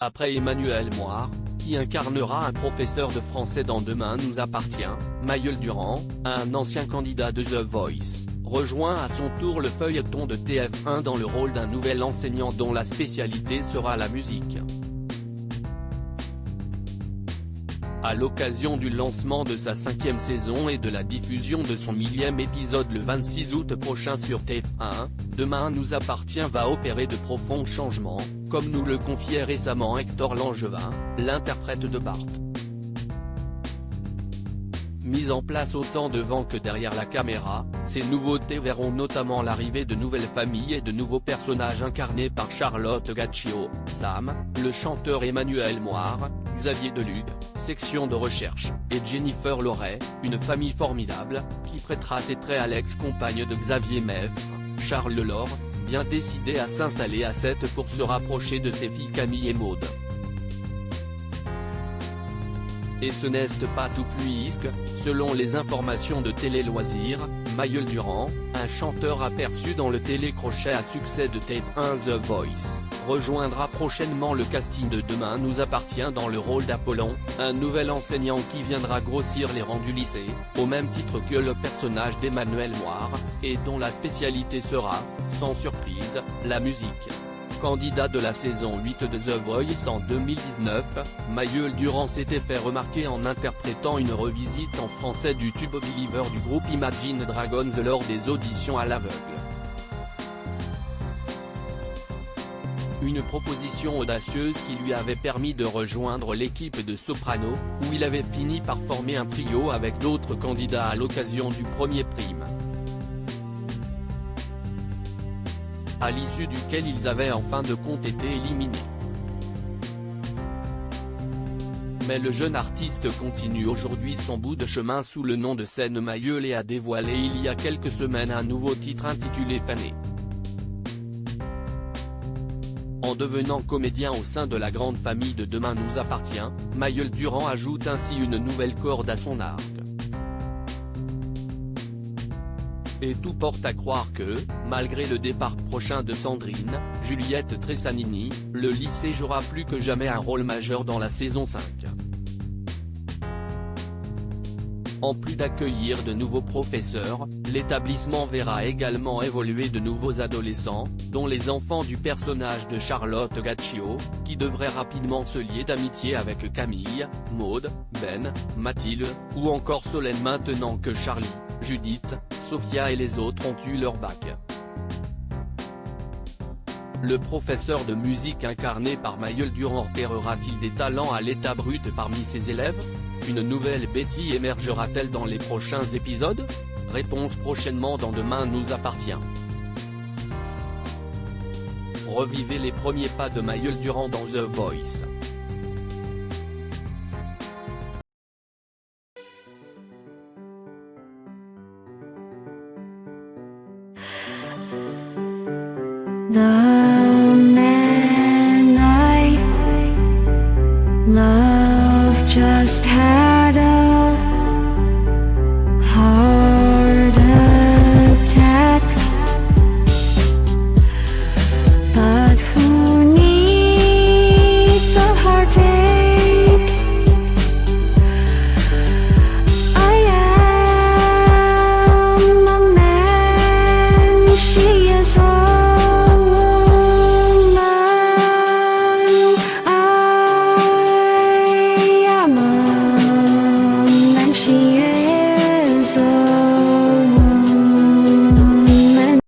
Après Emmanuel Moir, qui incarnera un professeur de français dans Demain nous appartient, Mayeul Durand, un ancien candidat de The Voice, rejoint à son tour le feuilleton de TF1 dans le rôle d'un nouvel enseignant dont la spécialité sera la musique. À l'occasion du lancement de sa 5e saison et de la diffusion de son 1000e épisode le 26 août prochain sur TF1, Demain nous appartient va opérer de profonds changements, comme nous le confiait récemment Hector Langevin, l'interprète de Bart. Mis en place autant devant que derrière la caméra, ces nouveautés verront notamment l'arrivée de nouvelles familles et de nouveaux personnages incarnés par Charlotte Gaccio, Sam, le chanteur Emmanuel Moir, Xavier Delugue, section de recherche, et Jennifer Loret, une famille formidable, qui prêtera ses traits à l'ex-compagne de Xavier Meffre, Charles Lelore, bien décidé à s'installer à 7 pour se rapprocher de ses filles Camille et Maud. Et ce n'est pas tout puisque, selon les informations de Télé Loisirs, Mayeul Durand, un chanteur aperçu dans le télécrochet à succès de TF1 The Voice, rejoindra prochainement le casting de Demain nous appartient dans le rôle d'Apollon, un nouvel enseignant qui viendra grossir les rangs du lycée, au même titre que le personnage d'Emmanuel Moir, et dont la spécialité sera, sans surprise, la musique. Candidat de la saison 8 de The Voice en 2019, Mayeul Durand s'était fait remarquer en interprétant une revisite en français du tube Believer du groupe Imagine Dragons lors des auditions à l'aveugle. Une proposition audacieuse qui lui avait permis de rejoindre l'équipe de Soprano, où il avait fini par former un trio avec d'autres candidats à l'occasion du premier prime. À l'issue duquel ils avaient en fin de compte été éliminés. Mais le jeune artiste continue aujourd'hui son bout de chemin sous le nom de scène Mayeul et a dévoilé il y a quelques semaines un nouveau titre intitulé Fané. En devenant comédien au sein de la grande famille de Demain nous appartient, Mayeul Durand ajoute ainsi une nouvelle corde à son arc. Et tout porte à croire que, malgré le départ prochain de Sandrine, Juliette Tressanini, le lycée jouera plus que jamais un rôle majeur dans la saison 5. En plus d'accueillir de nouveaux professeurs, l'établissement verra également évoluer de nouveaux adolescents, dont les enfants du personnage de Charlotte Gaccio, qui devraient rapidement se lier d'amitié avec Camille, Maud, Ben, Mathilde, ou encore Solène maintenant que Charlie, Judith, Sophia et les autres ont eu leur bac. Le professeur de musique incarné par Mayeul Durand repérera-t-il des talents à l'état brut parmi ses élèves? Une nouvelle Betty émergera-t-elle dans les prochains épisodes? Réponse prochainement dans Demain nous appartient. Revivez les premiers pas de Mayeul Durand dans The Voice. 나